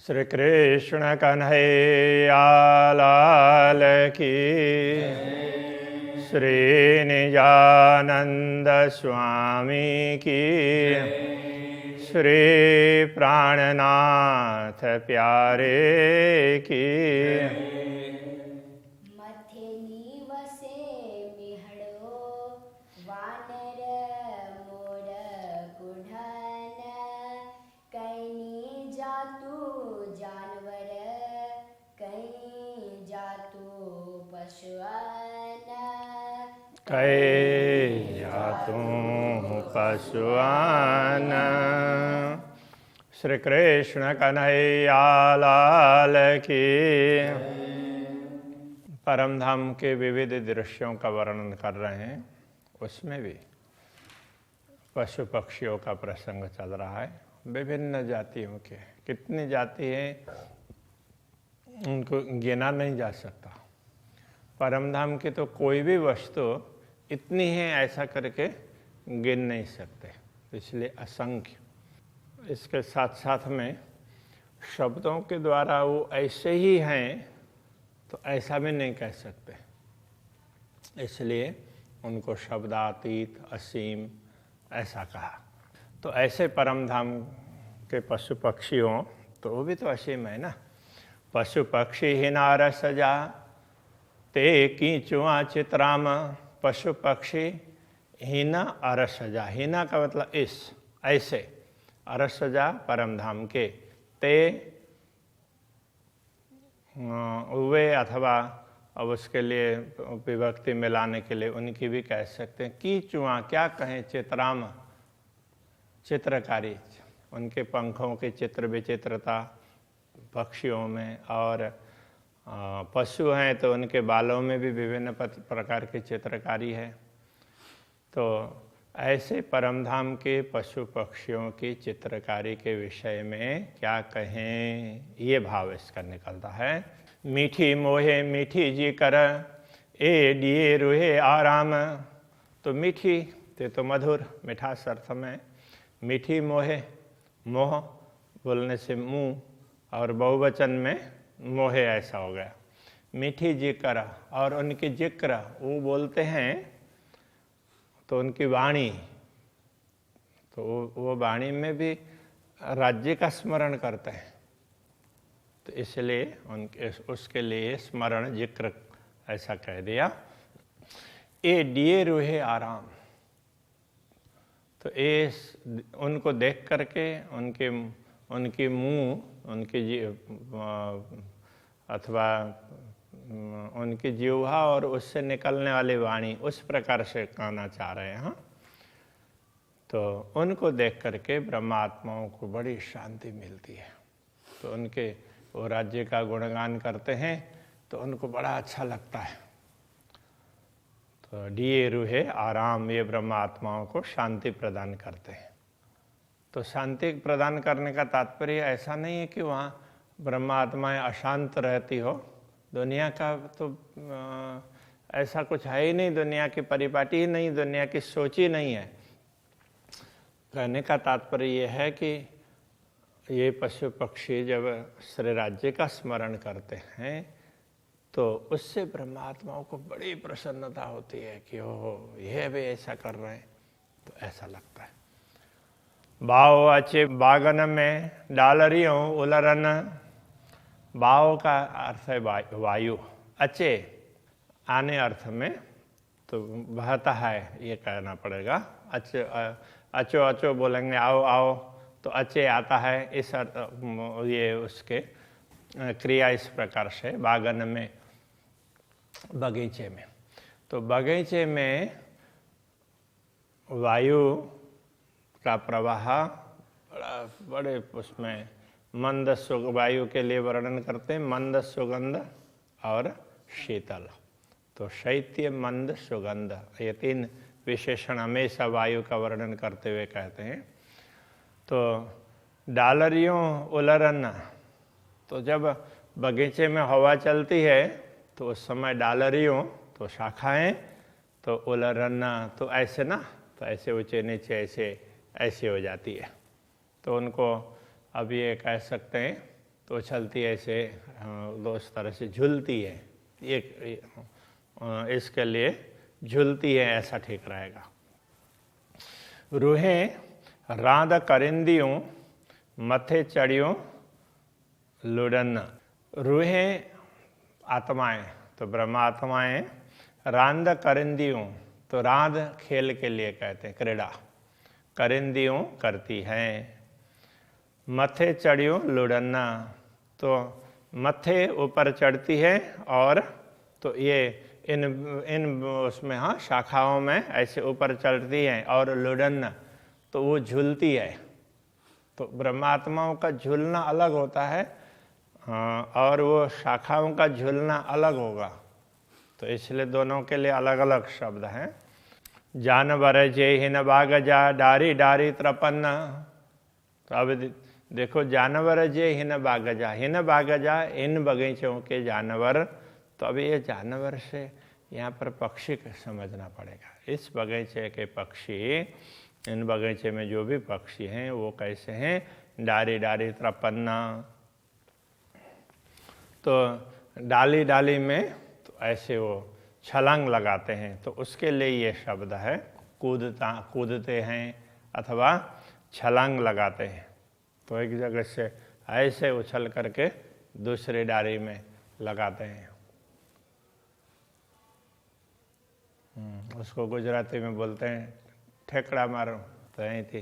श्री कृष्ण कन्हैया लाल की, श्री निजानंद स्वामी की, श्री प्राणनाथ प्यारे की। कै जातु पशुआन। श्री कृष्ण कन्हैया लाल की। परम धाम के विविध दृश्यों का वर्णन कर रहे हैं, उसमें भी पशु पक्षियों का प्रसंग चल रहा है। विभिन्न जातियों के, कितनी जाति हैं उनको गिना नहीं जा सकता। परम धाम की तो कोई भी वस्तु इतनी है ऐसा करके गिन नहीं सकते, इसलिए असंख्य। इसके साथ साथ में शब्दों के द्वारा वो ऐसे ही हैं तो ऐसा भी नहीं कह सकते, इसलिए उनको शब्दातीत असीम ऐसा कहा। तो ऐसे परम धाम के पशु पक्षियों, तो वो भी तो असीम है ना। पशु पक्षी ही नार सजा ते कीचुआ चित्राम। पशु पक्षी हीना अरसजा, हीना का मतलब इस ऐसे, अरसजा परम धाम के, ते वे अथवा अब उसके लिए विभक्ति मिलाने के लिए उनकी भी कह सकते हैं। कीचुआ क्या कहें, चित्राम चित्रकारी, उनके पंखों की चित्र विचित्रता पक्षियों में, और पशु हैं तो उनके बालों में भी विभिन्न प्रकार की चित्रकारी है। तो ऐसे परमधाम के पशु पक्षियों की चित्रकारी के विषय में क्या कहें, ये भाव इसका निकलता है। मीठी मोहे मीठी जी कर, ए दिए रूहे आराम। तो मीठी ते तो मधुर, मिठास अर्थ में। मीठी मोहे, मोह बोलने से मुँह, और बहुवचन में मोहे ऐसा हो गया। मीठी जिक्र, और उनकी जिक्र वो बोलते हैं तो उनकी वाणी, तो वो वाणी में भी राज्य का स्मरण करते हैं, तो इसलिए उनके उसके लिए स्मरण जिक्र ऐसा कह दिया। ए दिए रूहे आराम, तो ये उनको देख करके उनकी मुँह, उनकी अथवा उनकी जीवा और उससे निकलने वाली वाणी उस प्रकार से कहना चाह रहे हैं। तो उनको देख करके ब्रह्मात्माओं को बड़ी शांति मिलती है, तो उनके वो राज्य का गुणगान करते हैं तो उनको बड़ा अच्छा लगता है। तो दिए रूहे आराम, ये ब्रह्मात्माओं को शांति प्रदान करते हैं। तो शांति प्रदान करने का तात्पर्य ऐसा नहीं है कि वहाँ ब्रह्मात्माएं अशांत रहती हो। दुनिया का तो ऐसा कुछ है ही नहीं, दुनिया की परिपाटी ही नहीं, दुनिया की सोच ही नहीं है। कहने का तात्पर्य ये है कि ये पशु पक्षी जब श्री राज्य का स्मरण करते हैं तो उससे ब्रह्मात्माओं को बड़ी प्रसन्नता होती है कि ओह ये भी ऐसा कर रहे हैं, तो ऐसा लगता है। बाव अच्छे बागन में डालरियों उलरन। बाव का अर्थ है वायु, अच्छे आने अर्थ में, तो बहता है ये कहना पड़ेगा। अच्छे अचो अचो बोलेंगे आओ आओ, तो अच्छे आता है, इस ये उसके क्रिया इस प्रकार से। बागन में बगीचे में, तो बगीचे में वायु का प्रवाह बड़े उसमें मंद वायु के लिए वर्णन करते हैं, मंद सुगंध और शीतल। तो शैत्य मंद सुगंध, ये तीन विशेषण हमेशा वायु का वर्णन करते हुए कहते हैं। तो डालरियों उलरन, तो जब बगीचे में हवा चलती है तो उस समय डालरियों तो शाखाएं, तो उलरन तो ऐसे ना, तो ऐसे ऊंचे नीचे ऐसे हो जाती है। तो उनको अब ये कह सकते हैं तो उछलती है ऐसे, उस तरह से झूलती है, इसके लिए झूलती है ऐसा ठीक रहेगा। रूहें रांद करिंदियों मथे चढ़ियों लुढ़न। रूहें आत्माएं, तो ब्रह्मात्माएं रांद करिंदियों, तो रांद खेल के लिए कहते हैं, क्रीड़ा करिंदियों करती हैं। मथे चढ़ियों लुढ़न्ना, तो मथे ऊपर चढ़ती है और तो ये इन उसमें हाँ शाखाओं में ऐसे ऊपर चढ़ती हैं, और लुढ़न्ना तो वो झूलती है। तो ब्रह्मात्माओं का झूलना अलग होता है और वो शाखाओं का झूलना अलग होगा, तो इसलिए दोनों के लिए अलग अलग शब्द हैं। जानवर जे हिन बागजा डारी डारी त्रपन्न, तो अब देखो जानवर जे हिन बागजा, हिन बागजा इन बगीचों के जानवर, तो अब ये जानवर से यहाँ पर पक्षी समझना पड़ेगा। इस बगीचे के पक्षी, इन बगीचे में जो भी पक्षी हैं वो कैसे हैं, डारी डारी त्रपन्ना, तो डाली डाली में तो ऐसे वो छलांग लगाते हैं, तो उसके लिए ये शब्द है कूदते हैं अथवा छलांग लगाते हैं। तो एक जगह से ऐसे उछल करके दूसरी डाली में लगाते हैं। उसको गुजराती में बोलते हैं ठेकड़ा मारो, तो यही थी,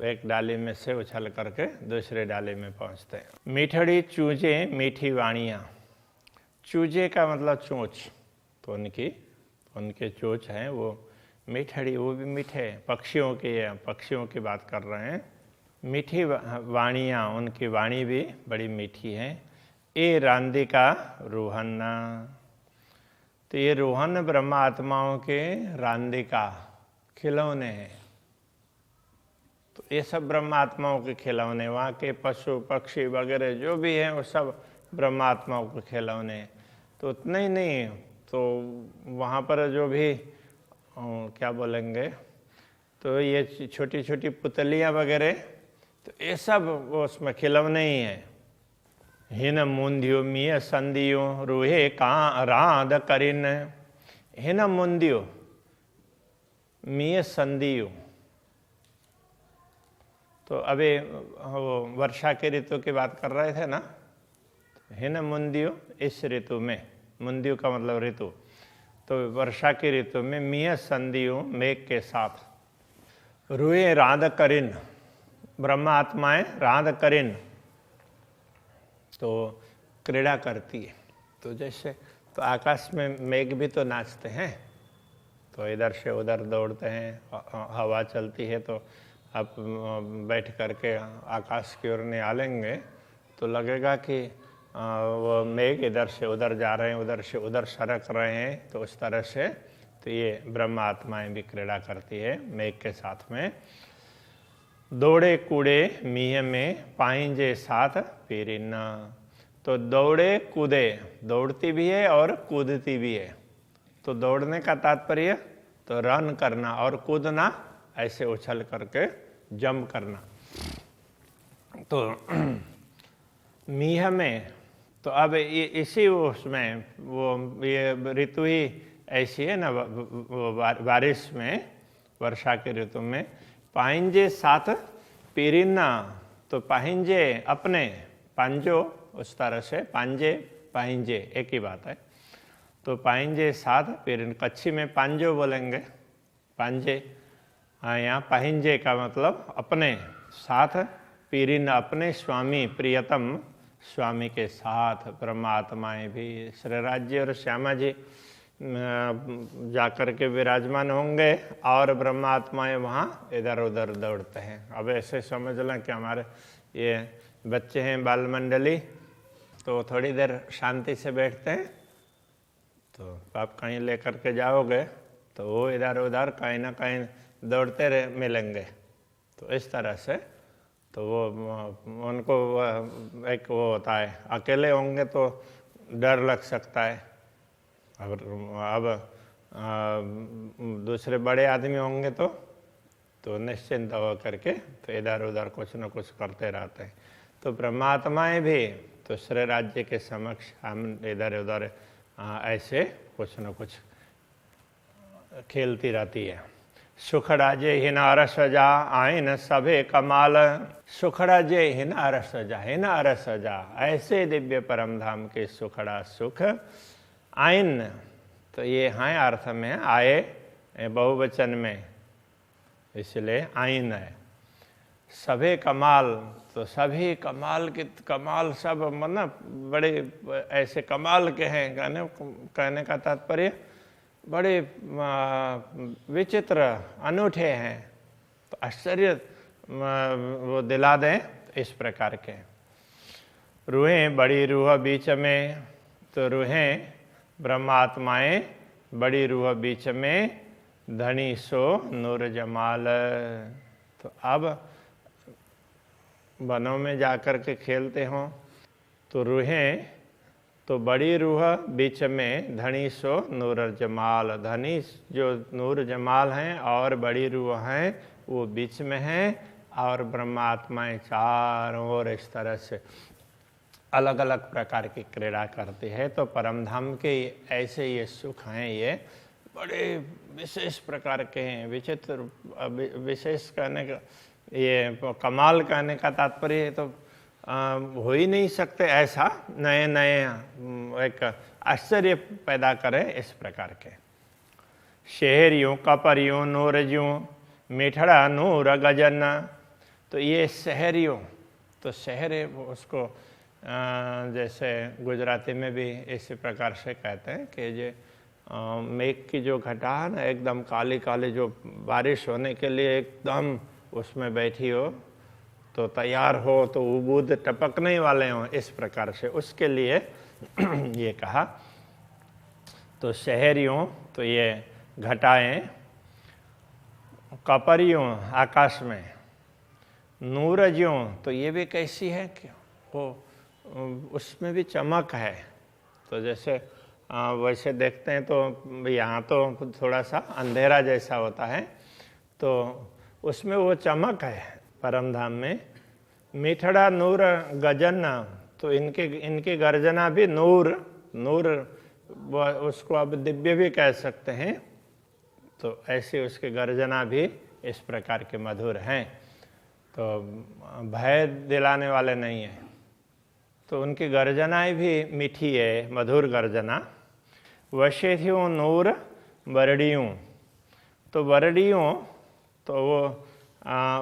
एक डाली में से उछल करके दूसरे डाली में पहुंचते हैं। मीठड़ी चूजे मीठी वाणियाँ, चूजे का मतलब चोंच, तो उनके चोंच हैं वो मीठड़ी, वो भी मीठे पक्षियों की बात कर रहे हैं। मीठी वाणियाँ, उनकी वाणी भी बड़ी मीठी है। ए रांदिका रूहन्ना, तो ये रोहन ब्रह्मा आत्माओं के रांदिका खिलौने हैं। तो ये सब ब्रह्मा आत्माओं के खिलौने, वहाँ के पशु पक्षी वगैरह जो भी हैं वो सब ब्रह्मा आत्माओं के खिलौने। तो उतना ही नहीं, तो वहाँ पर जो भी क्या बोलेंगे, तो ये छोटी छोटी पुतलियाँ वगैरह, तो ये सब वो उसमें खिलौने ही हैं। हिन मुंदियो मिय संदियो रूहे का रांद करिन, हिन मुंदियो मिय संदियो, तो अभी वो वर्षा के ऋतु की बात कर रहे थे ना, हिन मुंदियो इस ऋतु में, मुंदियो का मतलब ऋतु, तो वर्षा की ऋतु में मिय संदियो मेघ के साथ, रूहे रांद करिन, ब्रह्मा आत्माएं रांद करिन, तो क्रीड़ा करती है। तो जैसे तो आकाश में मेघ भी तो नाचते हैं, तो इधर से उधर दौड़ते हैं, हवा चलती है तो आप बैठ करके आकाश की ओर निहालेंगे तो लगेगा कि वो मेघ इधर से उधर जा रहे हैं, उधर से उधर सरक रहे हैं, तो उस तरह से तो ये ब्रह्मा आत्माएं भी क्रीड़ा करती है मेघ के साथ में। दौड़े कूड़े मीह में पाइंजे साथ पीरिन, तो दौड़े कूदे, दौड़ती भी है और कूदती भी है। तो दौड़ने का तात्पर्य तो रन करना, और कूदना ऐसे उछल करके जंप करना। तो मीह में, तो अब इसी उसमें वो ये ऋतु ही ऐसी है ना, वो बारिश में, वर्षा के ऋतु में पाइंजे साथ पीरिना, तो पाहिंजे अपने, पांजो उस तरह से, पांजे पाहिंजे एक ही बात है। तो पाहिंजे साथ पीरिन, कच्छी में पांजो बोलेंगे, पांजे, हाँ यहाँ पाहिंजे का मतलब अपने साथ, पीरिन अपने स्वामी प्रियतम स्वामी के साथ। ब्रह्मात्माएं भी श्री राज्य और श्यामा जी जाकर के विराजमान होंगे और ब्रह्मात्माएं वहाँ इधर उधर दौड़ते हैं। अब ऐसे समझ लें कि हमारे ये बच्चे हैं बाल मंडली, तो थोड़ी देर शांति से बैठते हैं, तो आप कहीं लेकर के जाओगे तो वो इधर उधर कहीं ना कहीं दौड़ते रहे मिलेंगे। तो इस तरह से तो वो उनको एक वो होता है, अकेले होंगे तो डर लग सकता है, अब दूसरे बड़े आदमी होंगे तो निश्चिंत हो करके तो इधर उधर कुछ न कुछ करते रहते हैं। तो ब्रह्मात्माएं भी तो श्रेय राज्य के समक्ष हम इधर उधर ऐसे कुछ न कुछ खेलती रहती है। सुख राज्य हिना रस जा आइन सभे कमाल, सुखड़ा जय हिना रस जा, हिना रस जा, ऐसे दिव्य परम धाम के सुखड़ा सुख आइन, तो ये हैं अर्थ में आए बहुवचन में, इसलिए आइन है। सभे कमाल, तो सभी कमाल के कमाल सब मतलब बड़े ऐसे कमाल के हैं, कहने का तात्पर्य बड़े विचित्र अनूठे हैं, तो आश्चर्य वो दिला दें इस प्रकार के। रूहें बड़ी रूह बीच में, तो रूहें ब्रह्मात्माएं बड़ी रूह बीच में, धनी सो नूर जमाल। तो अब वनों में जाकर के खेलते हों तो रूहें तो बड़ी रूह बीच में, धनी सो नूर जमाल, धनी जो नूर जमाल हैं और बड़ी रूह हैं वो बीच में हैं, और ब्रह्मात्माएं चारों ओर इस तरह से अलग अलग प्रकार की क्रीड़ा करती है। तो परमधाम के ऐसे ये सुख हैं, ये बड़े विशेष प्रकार के हैं, विचित्र विशेष कहने का, ये कमाल कहने का तात्पर्य तो हो ही नहीं सकते, ऐसा नए नए एक आश्चर्य पैदा करे इस प्रकार के। शहरियों कपरियों नूरजियों मिठड़ा नूर गजन, तो ये शहरियों, तो शहर उसको जैसे गुजराती में भी इसी प्रकार से कहते हैं कि ये मेघ की जो घटा है ना, एकदम काली काली, जो बारिश होने के लिए एकदम उसमें बैठी हो तो तैयार हो, तो बूंद टपकने वाले हों, इस प्रकार से उसके लिए ये कहा। तो शहरियों, तो ये घटाएं, कपरियों आकाश में, नूरजियों, तो ये भी कैसी है कि वो उसमें भी चमक है। तो जैसे वैसे देखते हैं तो यहाँ तो थोड़ा सा अंधेरा जैसा होता है, तो उसमें वो चमक है परमधाम में। मिठड़ा नूर गजन, तो इनकी गर्जना भी नूर, नूर उसको अब दिव्य भी कह सकते हैं, तो ऐसी उसकी गर्जना भी इस प्रकार के मधुर हैं, तो भय दिलाने वाले नहीं है। तो उनकी गर्जनाएं भी मीठी है, मधुर गर्जना। वशेथियों नूर बरड़ियों, तो बरड़ियों तो वो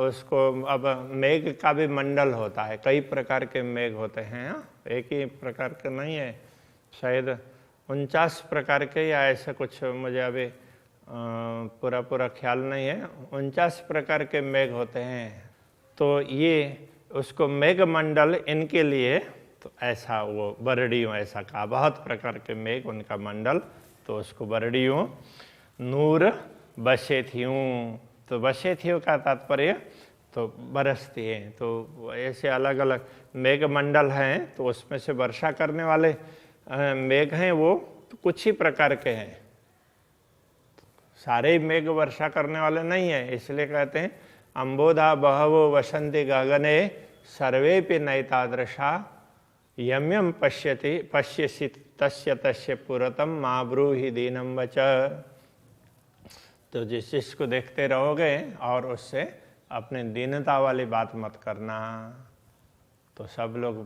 उसको अब मेघ का भी मंडल होता है, कई प्रकार के मेघ होते हैं, एक ही प्रकार के नहीं है, शायद 49 प्रकार के या ऐसा कुछ, मुझे अभी पूरा ख्याल नहीं है, 49 प्रकार के मेघ होते हैं। तो ये उसको मेघ मंडल इनके लिए, तो ऐसा वो बरड़ियों ऐसा कहा, बहुत प्रकार के मेघ उनका मंडल, तो उसको बरड़ियों। नूर बशेथियों, तो बशेथियों का तात्पर्य तो बरसती है, तो ऐसे अलग अलग मेघ मंडल हैं, तो उसमें से वर्षा करने वाले मेघ हैं, वो तो कुछ ही प्रकार के हैं, सारे मेघ वर्षा करने वाले नहीं है, इसलिए कहते हैं अम्बोधा बहवो वसंति गगने सर्वेपि नैतादृशा यम्यम पश्यसि तस्य तस्य पुरतम मा ब्रूहि दीनम वच। तो जिस चीज को देखते रहोगे और उससे अपने दीनता वाली बात मत करना, तो सब लोग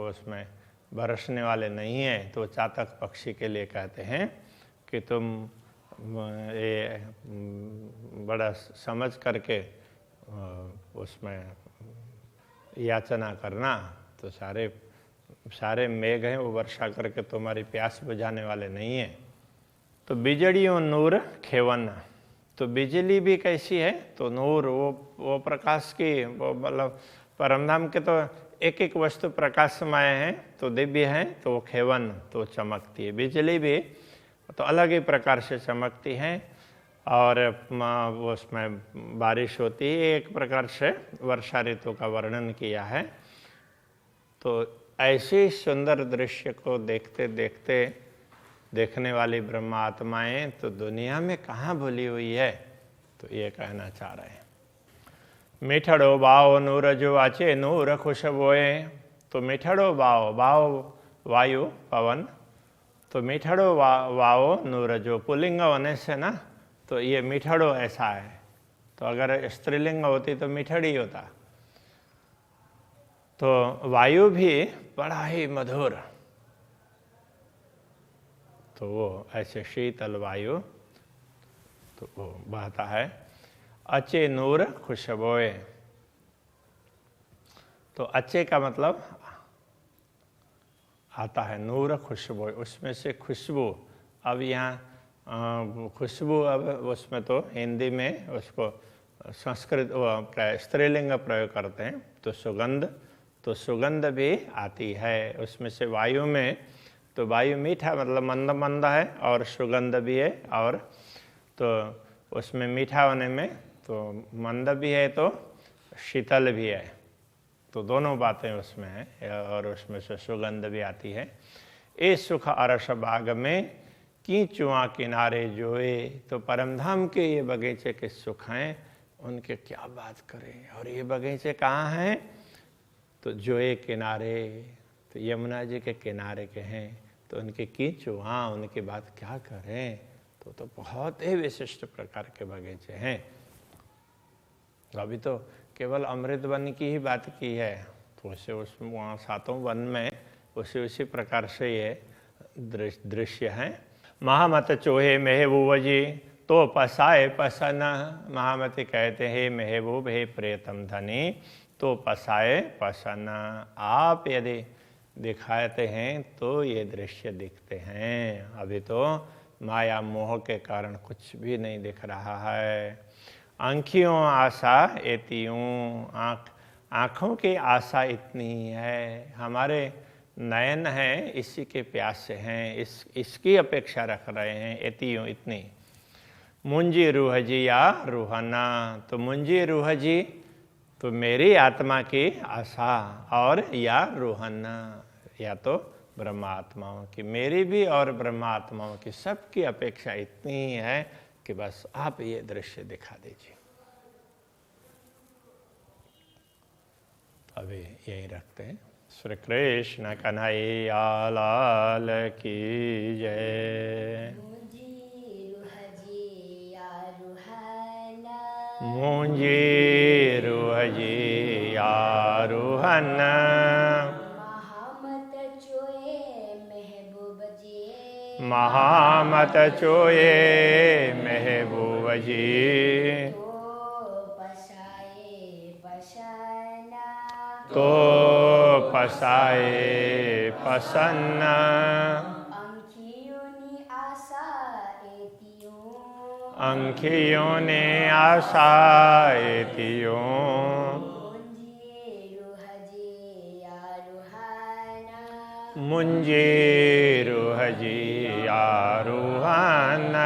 उसमें बरसने वाले नहीं हैं। तो चातक पक्षी के लिए कहते हैं कि तुम ये बड़ा समझ करके उसमें याचना करना, तो सारे मेघ हैं वो वर्षा करके तुम्हारी प्यास बुझाने वाले नहीं हैं। तो बिजड़ियों नूर खेवन, तो बिजली भी कैसी है, तो नूर वो प्रकाश की, वो मतलब परमधाम के तो एक एक वस्तु प्रकाशमय है, तो दिव्य है, तो वो खेवन तो चमकती है, बिजली भी तो अलग ही प्रकार से चमकती है, और उसमें बारिश होती है, एक प्रकार से वर्षा ऋतु का वर्णन किया है। तो ऐसे सुंदर दृश्य को देखते देखते देखने वाली ब्रह्म आत्माएं तो दुनिया में कहाँ भूली हुई है, तो ये कहना चाह रहे हैं। मीठड़ो बाओ नूर जो आचे नूर खुशबोए। तो मीठड़ो बाओ, बाओ वायु पवन, तो मीठड़ो वाओ नूर जो पुल्लिंग होने से ना तो ये मीठड़ो ऐसा है। तो अगर स्त्रीलिंग होती तो मीठड़ी होता। तो वायु भी बड़ा ही मधुर, तो वो ऐसे शीतल वायु तो वो बहता है। अच्छे नूर खुशबोए, तो अच्छे का मतलब आता है नूर खुशबू, उसमें से खुशबू। अब यहाँ खुशबू, अब उसमें तो हिंदी में उसको संस्कृत स्त्रीलिंग प्रयोग करते हैं, तो सुगंध, तो सुगंध भी आती है उसमें से वायु में। तो वायु मीठा मतलब मंद मंद है और सुगंध भी है, और तो उसमें मीठा होने में तो मंद भी है तो शीतल भी है, तो दोनों बातें उसमें हैं और उसमें से सुगंध भी आती है। ए सुख अरस बाग में कीचुआ किनारे जोए। तो परमधाम के ये बगीचे के सुख हैं, उनके क्या बात करें। और ये बगीचे कहाँ हैं? तो जोए किनारे, तो यमुना जी के किनारे के हैं, तो उनके कीचुआ, उनकी बात क्या करें। तो बहुत ही विशिष्ट प्रकार के बगीचे हैं। अभी तो केवल अमृत वन की ही बात की है, तो उसे उसमें वहाँ सातों वन में उसी प्रकार से ये दृश्य हैं। महामत चोहे महबूब जी तो पसाए पसन। महामती कहते हैं महबूब हे प्रियतम धनी, तो पसाए पसन। आप यदि दिखाते हैं तो ये दृश्य दिखते हैं। अभी तो माया मोह के कारण कुछ भी नहीं दिख रहा है। आँखियों आशा एतियों, आँखों की आशा इतनी है, हमारे नयन हैं इसी के प्यास से हैं, इसकी अपेक्षा रख रहे हैं। एतियों इतनी। मुंजी रूह जी या रूहाना, तो मुंजी रूह जी तो मेरी आत्मा की आशा, और या रूहाना या तो ब्रह्मात्माओं की, मेरी भी और ब्रह्मात्माओं की, सबकी अपेक्षा इतनी है कि बस आप ये दृश्य दिखा दीजिए। अभी यही रखते हैं। श्री कृष्ण कन्हैया लाल की जय। मुंजी रूह जी आरूहन, महामत चोए महबूब जी, तो पसाए पसन्न। अंखियों ने आशा एतियों, मुंजी रूह जी आरूहन,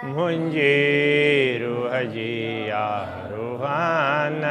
मुंजी रूह जी आरूहन।